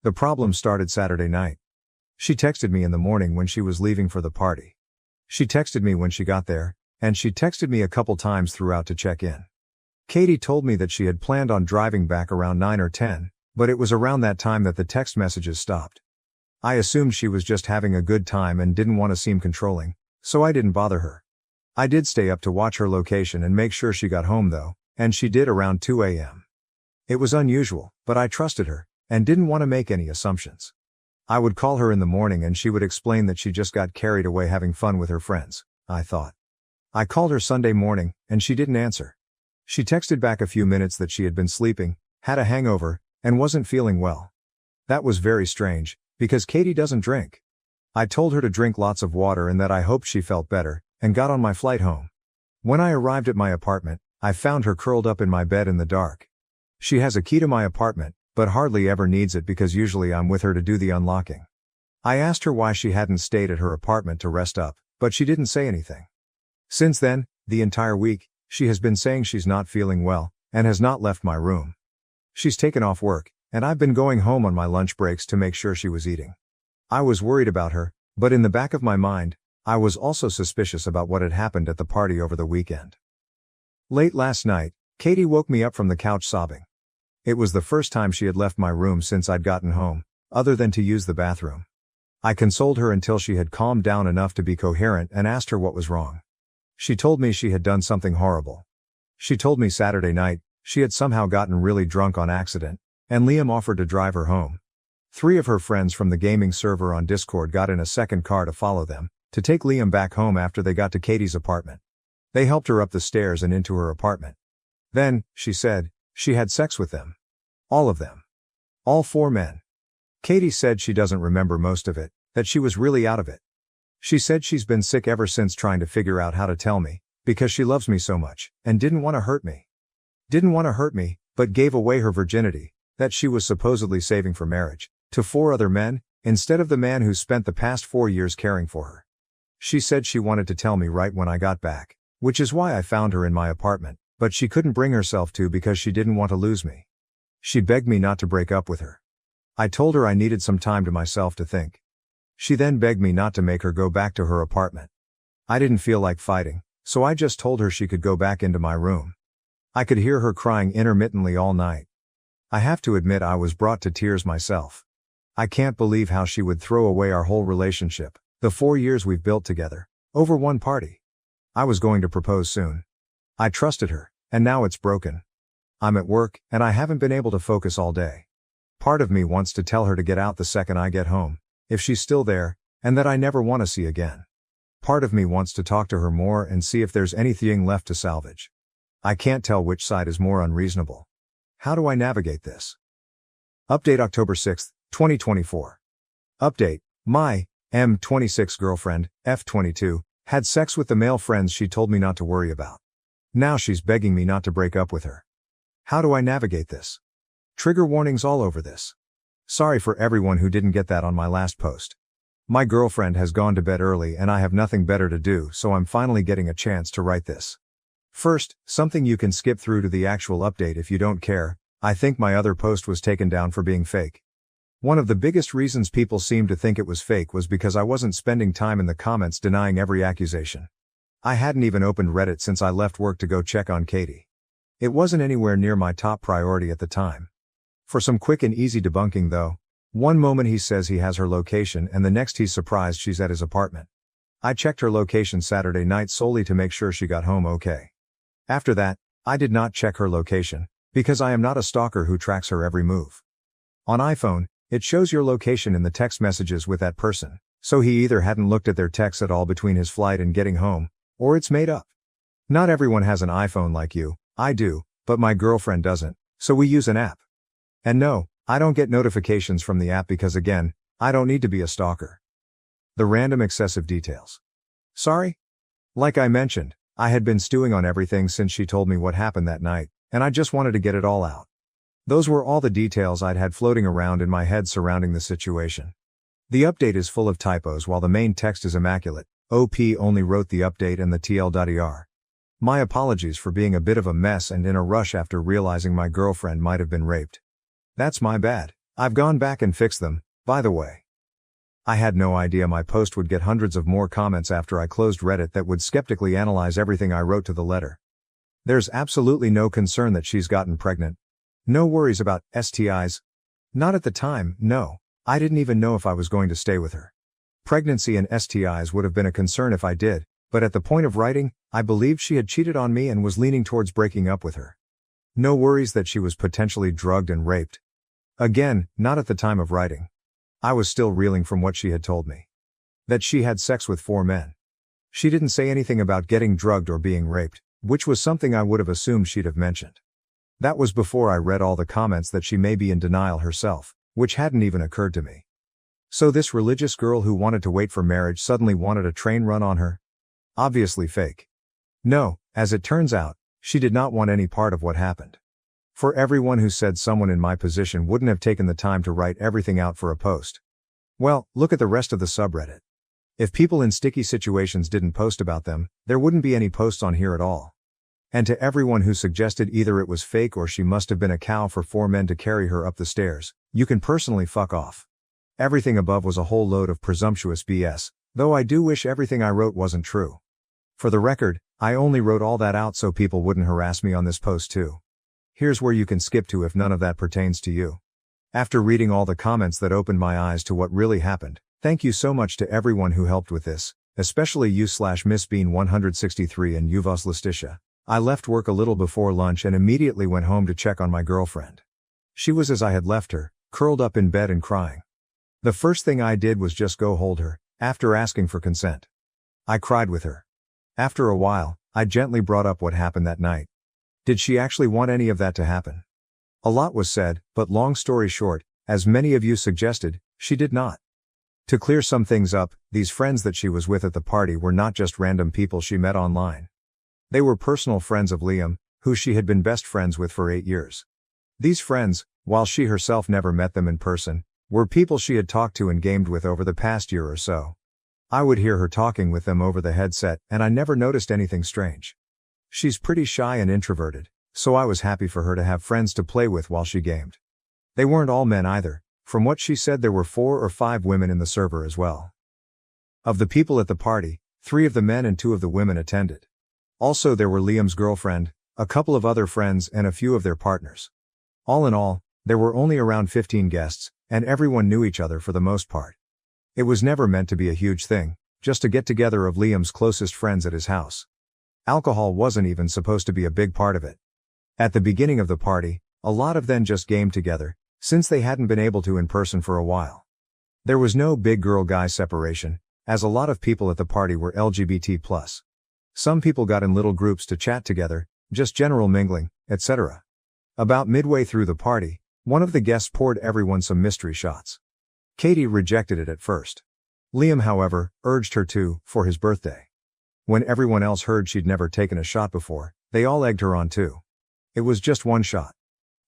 The problem started Saturday night. She texted me in the morning when she was leaving for the party. She texted me when she got there, and she texted me a couple times throughout to check in. Katie told me that she had planned on driving back around 9 or 10, but it was around that time that the text messages stopped. I assumed she was just having a good time and didn't want to seem controlling, so I didn't bother her. I did stay up to watch her location and make sure she got home though, and she did around 2 a.m. It was unusual, but I trusted her, and didn't want to make any assumptions. I would call her in the morning and she would explain that she just got carried away having fun with her friends, I thought. I called her Sunday morning, and she didn't answer. She texted back a few minutes that she had been sleeping, had a hangover, and wasn't feeling well. That was very strange, because Katie doesn't drink. I told her to drink lots of water and that I hoped she felt better, and got on my flight home. When I arrived at my apartment, I found her curled up in my bed in the dark. She has a key to my apartment, but hardly ever needs it because usually I'm with her to do the unlocking. I asked her why she hadn't stayed at her apartment to rest up, but she didn't say anything. Since then, the entire week, she has been saying she's not feeling well, and has not left my room. She's taken off work, and I've been going home on my lunch breaks to make sure she was eating. I was worried about her, but in the back of my mind, I was also suspicious about what had happened at the party over the weekend. Late last night, Katie woke me up from the couch sobbing. It was the first time she had left my room since I'd gotten home, other than to use the bathroom. I consoled her until she had calmed down enough to be coherent and asked her what was wrong. She told me she had done something horrible. She told me Saturday night, she had somehow gotten really drunk on accident, and Liam offered to drive her home. 3 of her friends from the gaming server on Discord got in a second car to follow them, to take Liam back home after they got to Katie's apartment. They helped her up the stairs and into her apartment. Then, she said, she had sex with them. All of them. All 4 men. Katie said she doesn't remember most of it, that she was really out of it. She said she's been sick ever since trying to figure out how to tell me, because she loves me so much, and didn't want to hurt me. Didn't want to hurt me, but gave away her virginity, that she was supposedly saving for marriage, to 4 other men, instead of the man who spent the past 4 years caring for her. She said she wanted to tell me right when I got back, which is why I found her in my apartment, but she couldn't bring herself to because she didn't want to lose me. She begged me not to break up with her. I told her I needed some time to myself to think. She then begged me not to make her go back to her apartment. I didn't feel like fighting, so I just told her she could go back into my room. I could hear her crying intermittently all night. I have to admit I was brought to tears myself. I can't believe how she would throw away our whole relationship, the 4 years we've built together, over one party. I was going to propose soon. I trusted her, and now it's broken. I'm at work, and I haven't been able to focus all day. Part of me wants to tell her to get out the second I get home, if she's still there, and that I never want to see again. Part of me wants to talk to her more and see if there's anything left to salvage. I can't tell which side is more unreasonable. How do I navigate this? Update October 6, 2024. Update, my M26 girlfriend, F22, had sex with the male friends she told me not to worry about. Now she's begging me not to break up with her. How do I navigate this? Trigger warnings all over this. Sorry for everyone who didn't get that on my last post. My girlfriend has gone to bed early and I have nothing better to do, so I'm finally getting a chance to write this. First, something you can skip through to the actual update if you don't care. I think my other post was taken down for being fake. One of the biggest reasons people seemed to think it was fake was because I wasn't spending time in the comments denying every accusation. I hadn't even opened Reddit since I left work to go check on Katie. It wasn't anywhere near my top priority at the time. For some quick and easy debunking though, one moment he says he has her location and the next he's surprised she's at his apartment. I checked her location Saturday night solely to make sure she got home okay. After that, I did not check her location, because I am not a stalker who tracks her every move. On iPhone, it shows your location in the text messages with that person, so he either hadn't looked at their texts at all between his flight and getting home, or it's made up. Not everyone has an iPhone like you. I do, but my girlfriend doesn't, so we use an app. And no, I don't get notifications from the app because again, I don't need to be a stalker. The random excessive details. Sorry? Like I mentioned, I had been stewing on everything since she told me what happened that night, and I just wanted to get it all out. Those were all the details I'd had floating around in my head surrounding the situation. The update is full of typos while the main text is immaculate. OP only wrote the update and the TL.er. My apologies for being a bit of a mess and in a rush after realizing my girlfriend might have been raped. That's my bad. I've gone back and fixed them, by the way. I had no idea my post would get hundreds of more comments after I closed Reddit that would skeptically analyze everything I wrote to the letter. There's absolutely no concern that she's gotten pregnant. No worries about STIs. Not at the time, no. I didn't even know if I was going to stay with her. Pregnancy and STIs would have been a concern if I did, but at the point of writing, I believed she had cheated on me and was leaning towards breaking up with her. No worries that she was potentially drugged and raped. Again, not at the time of writing. I was still reeling from what she had told me. That she had sex with 4 men. She didn't say anything about getting drugged or being raped, which was something I would have assumed she'd have mentioned. That was before I read all the comments that she may be in denial herself, which hadn't even occurred to me. So this religious girl who wanted to wait for marriage suddenly wanted a train run on her? Obviously fake. No, as it turns out, she did not want any part of what happened. For everyone who said someone in my position wouldn't have taken the time to write everything out for a post. Well, look at the rest of the subreddit. If people in sticky situations didn't post about them, there wouldn't be any posts on here at all. And to everyone who suggested either it was fake or she must have been a cow for 4 men to carry her up the stairs, you can personally fuck off. Everything above was a whole load of presumptuous BS, though I do wish everything I wrote wasn't true. For the record, I only wrote all that out so people wouldn't harass me on this post too. Here's where you can skip to if none of that pertains to you. After reading all the comments that opened my eyes to what really happened, thank you so much to everyone who helped with this, especially you/Miss Bean 163 and Yuvas Lestitia. I left work a little before lunch and immediately went home to check on my girlfriend. She was as I had left her, curled up in bed and crying. The first thing I did was just go hold her, after asking for consent. I cried with her. After a while, I gently brought up what happened that night. Did she actually want any of that to happen? A lot was said, but long story short, as many of you suggested, she did not. To clear some things up, these friends that she was with at the party were not just random people she met online. They were personal friends of Liam, who she had been best friends with for 8 years. These friends, while she herself never met them in person, were people she had talked to and gamed with over the past year or so. I would hear her talking with them over the headset and I never noticed anything strange. She's pretty shy and introverted, so I was happy for her to have friends to play with while she gamed. They weren't all men either. From what she said there were 4 or 5 women in the server as well. Of the people at the party, 3 of the men and 2 of the women attended. Also there were Liam's girlfriend, a couple of other friends and a few of their partners. All in all, there were only around 15 guests, and everyone knew each other for the most part. It was never meant to be a huge thing, just a get-together of Liam's closest friends at his house. Alcohol wasn't even supposed to be a big part of it. At the beginning of the party, a lot of them just gamed together, since they hadn't been able to in person for a while. There was no big girl-guy separation, as a lot of people at the party were LGBT+. Some people got in little groups to chat together, just general mingling, etc. About midway through the party, one of the guests poured everyone some mystery shots. Katie rejected it at first. Liam, however, urged her to, for his birthday. When everyone else heard she'd never taken a shot before, they all egged her on too. It was just 1 shot.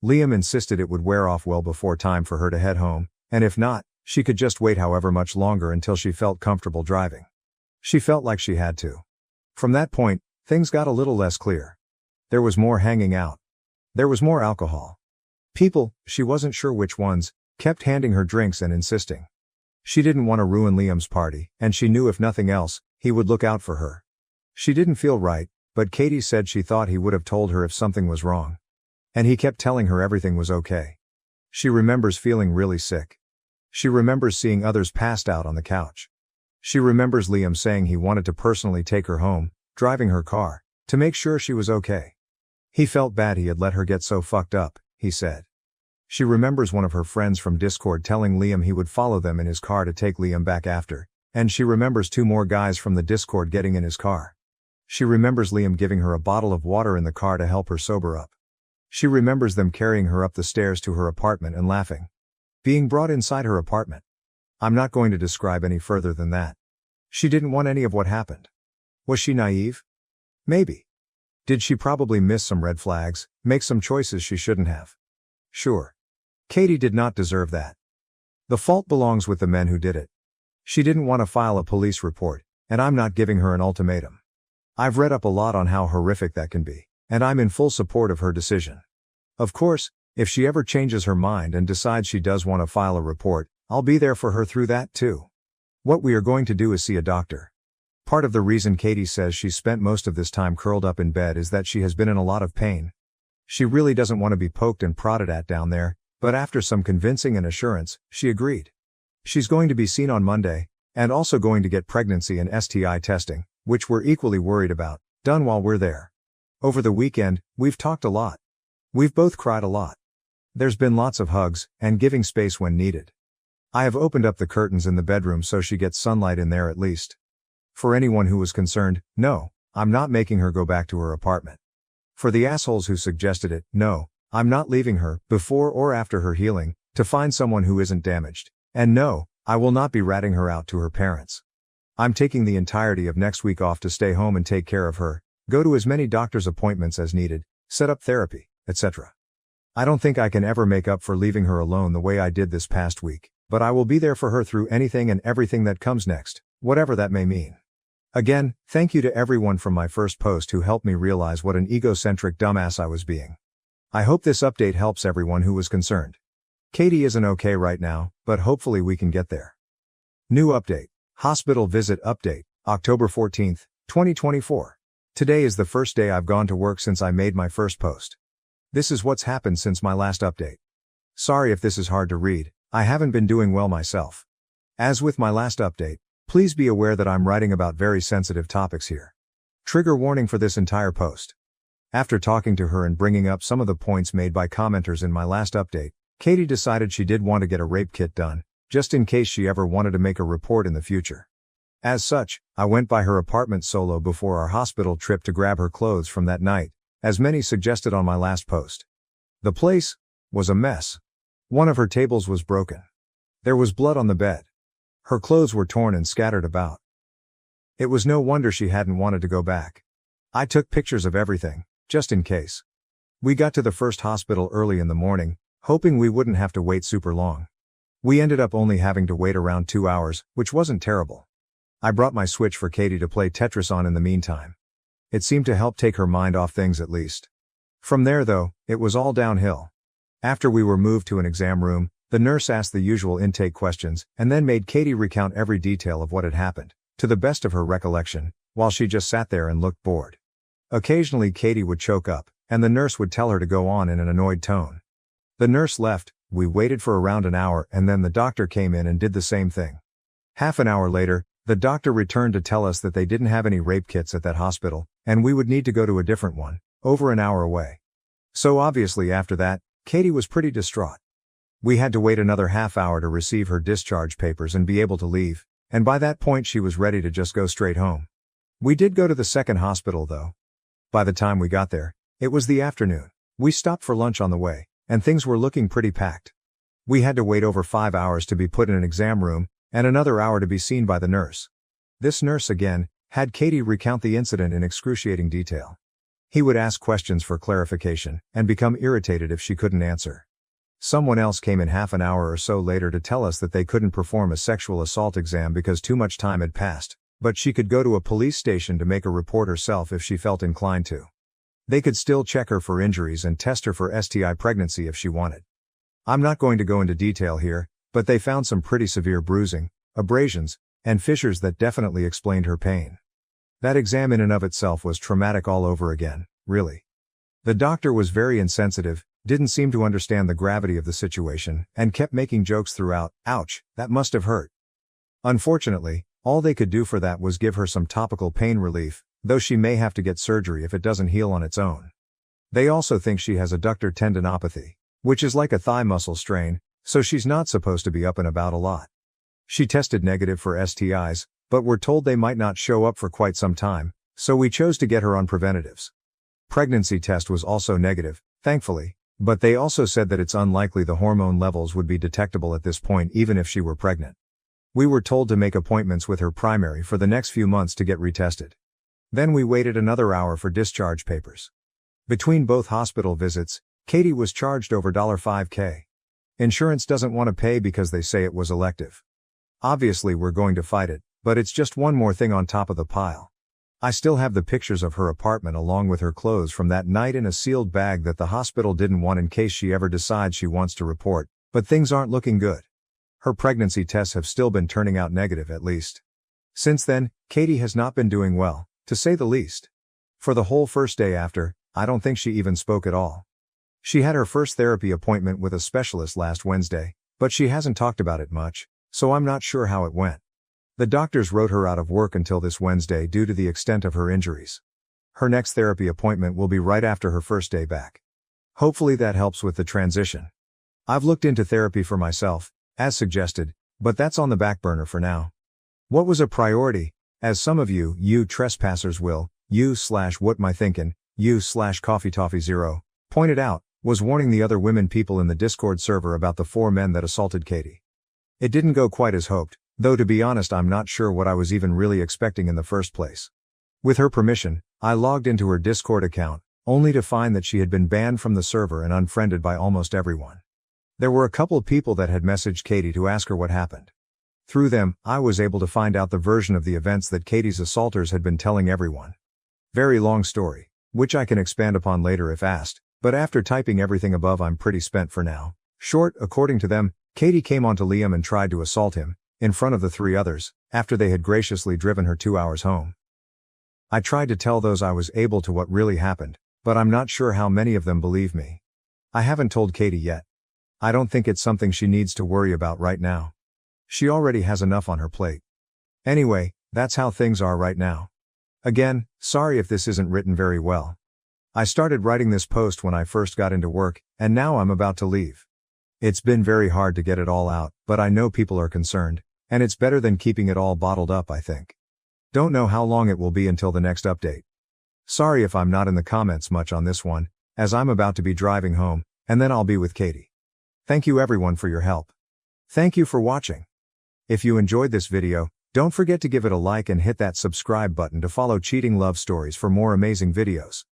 Liam insisted it would wear off well before time for her to head home, and if not, she could just wait however much longer until she felt comfortable driving. She felt like she had to. From that point, things got a little less clear. There was more hanging out. There was more alcohol. People, she wasn't sure which ones, kept handing her drinks and insisting. She didn't want to ruin Liam's party, and she knew if nothing else, he would look out for her. She didn't feel right, but Katie said she thought he would have told her if something was wrong. And he kept telling her everything was okay. She remembers feeling really sick. She remembers seeing others passed out on the couch. She remembers Liam saying he wanted to personally take her home, driving her car, to make sure she was okay. He felt bad he had let her get so fucked up, he said. She remembers one of her friends from Discord telling Liam he would follow them in his car to take Liam back after, and she remembers 2 more guys from the Discord getting in his car. She remembers Liam giving her a bottle of water in the car to help her sober up. She remembers them carrying her up the stairs to her apartment and laughing. Being brought inside her apartment. I'm not going to describe any further than that. She didn't want any of what happened. Was she naive? Maybe. Did she probably miss some red flags, make some choices she shouldn't have? Sure. Katie did not deserve that. The fault belongs with the men who did it. She didn't want to file a police report, and I'm not giving her an ultimatum. I've read up a lot on how horrific that can be, and I'm in full support of her decision. Of course, if she ever changes her mind and decides she does want to file a report, I'll be there for her through that too. What we are going to do is see a doctor. Part of the reason Katie says she spent most of this time curled up in bed is that she has been in a lot of pain. She really doesn't want to be poked and prodded at down there, but after some convincing and assurance, she agreed. She's going to be seen on Monday, and also going to get pregnancy and STI testing, which we're equally worried about, done while we're there. Over the weekend, we've talked a lot. We've both cried a lot. There's been lots of hugs, and giving space when needed. I have opened up the curtains in the bedroom so she gets sunlight in there at least. For anyone who was concerned, no, I'm not making her go back to her apartment. For the assholes who suggested it, no, I'm not leaving her, before or after her healing, to find someone who isn't damaged. And no, I will not be ratting her out to her parents. I'm taking the entirety of next week off to stay home and take care of her, go to as many doctor's appointments as needed, set up therapy, etc. I don't think I can ever make up for leaving her alone the way I did this past week, but I will be there for her through anything and everything that comes next, whatever that may mean. Again, thank you to everyone from my first post who helped me realize what an egocentric dumbass I was being. I hope this update helps everyone who was concerned. Katie isn't okay right now, but hopefully we can get there. New update. Hospital visit update, October 14th, 2024. Today is the first day I've gone to work since I made my first post. This is what's happened since my last update. Sorry if this is hard to read, I haven't been doing well myself. As with my last update, please be aware that I'm writing about very sensitive topics here. Trigger warning for this entire post. After talking to her and bringing up some of the points made by commenters in my last update, Katie decided she did want to get a rape kit done, just in case she ever wanted to make a report in the future. As such, I went by her apartment solo before our hospital trip to grab her clothes from that night, as many suggested on my last post. The place was a mess. One of her tables was broken. There was blood on the bed. Her clothes were torn and scattered about. It was no wonder she hadn't wanted to go back. I took pictures of everything, just in case. We got to the first hospital early in the morning, hoping we wouldn't have to wait super long. We ended up only having to wait around 2 hours, which wasn't terrible. I brought my Switch for Katie to play Tetris on in the meantime. It seemed to help take her mind off things at least. From there though, it was all downhill. After we were moved to an exam room, the nurse asked the usual intake questions, and then made Katie recount every detail of what had happened, to the best of her recollection, while she just sat there and looked bored. Occasionally Katie would choke up, and the nurse would tell her to go on in an annoyed tone. The nurse left, we waited for around an hour and then the doctor came in and did the same thing. Half an hour later, the doctor returned to tell us that they didn't have any rape kits at that hospital, and we would need to go to a different one, over an hour away. So obviously after that, Katie was pretty distraught. We had to wait another half hour to receive her discharge papers and be able to leave, and by that point she was ready to just go straight home. We did go to the second hospital though. By the time we got there, it was the afternoon. We stopped for lunch on the way, and things were looking pretty packed. We had to wait over 5 hours to be put in an exam room, and another hour to be seen by the nurse. This nurse again, had Katie recount the incident in excruciating detail. He would ask questions for clarification, and become irritated if she couldn't answer. Someone else came in half an hour or so later to tell us that they couldn't perform a sexual assault exam because too much time had passed, but she could go to a police station to make a report herself if she felt inclined to. They could still check her for injuries and test her for STI pregnancy if she wanted. I'm not going to go into detail here, but they found some pretty severe bruising, abrasions, and fissures that definitely explained her pain. That exam in and of itself was traumatic all over again, really. The doctor was very insensitive, didn't seem to understand the gravity of the situation, and kept making jokes throughout. Ouch, that must have hurt. Unfortunately, All they could do for that was give her some topical pain relief, though she may have to get surgery if it doesn't heal on its own. They also think she has adductor tendinopathy, which is like a thigh muscle strain, so she's not supposed to be up and about a lot. She tested negative for STIs, but we're told they might not show up for quite some time, so we chose to get her on preventatives. Pregnancy test was also negative, thankfully, but they also said that it's unlikely the hormone levels would be detectable at this point even if she were pregnant. We were told to make appointments with her primary for the next few months to get retested. Then we waited another hour for discharge papers. Between both hospital visits, Katie was charged over $5K. Insurance doesn't want to pay because they say it was elective. Obviously we're going to fight it, but it's just one more thing on top of the pile. I still have the pictures of her apartment along with her clothes from that night in a sealed bag that the hospital didn't want in case she ever decides she wants to report, but things aren't looking good. Her pregnancy tests have still been turning out negative at least. Since then, Katie has not been doing well, to say the least. For the whole first day after, I don't think she even spoke at all. She had her first therapy appointment with a specialist last Wednesday, but she hasn't talked about it much, so I'm not sure how it went. The doctors wrote her out of work until this Wednesday due to the extent of her injuries. Her next therapy appointment will be right after her first day back. Hopefully that helps with the transition. I've looked into therapy for myself, as suggested, but that's on the back burner for now. What was a priority, as some of you trespassers will, what my thinkin', /CoffeeToffee0, pointed out, was warning the other women people in the Discord server about the 4 men that assaulted Katie. It didn't go quite as hoped, though to be honest I'm not sure what I was even really expecting in the first place. With her permission, I logged into her Discord account, only to find that she had been banned from the server and unfriended by almost everyone. There were a couple people that had messaged Katie to ask her what happened. Through them, I was able to find out the version of the events that Katie's assaulters had been telling everyone. Very long story, which I can expand upon later if asked, but after typing everything above I'm pretty spent for now. Short, according to them, Katie came onto Liam and tried to assault him, in front of the 3 others, after they had graciously driven her 2 hours home. I tried to tell those I was able to what really happened, but I'm not sure how many of them believe me. I haven't told Katie yet. I don't think it's something she needs to worry about right now. She already has enough on her plate. Anyway, that's how things are right now. Again, sorry if this isn't written very well. I started writing this post when I first got into work, and now I'm about to leave. It's been very hard to get it all out, but I know people are concerned, and it's better than keeping it all bottled up, I think. Don't know how long it will be until the next update. Sorry if I'm not in the comments much on this one, as I'm about to be driving home, and then I'll be with Katie. Thank you everyone for your help. Thank you for watching. If you enjoyed this video, don't forget to give it a like and hit that subscribe button to follow Cheating Love Stories for more amazing videos.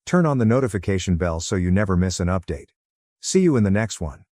Turn on the notification bell so you never miss an update. See you in the next one.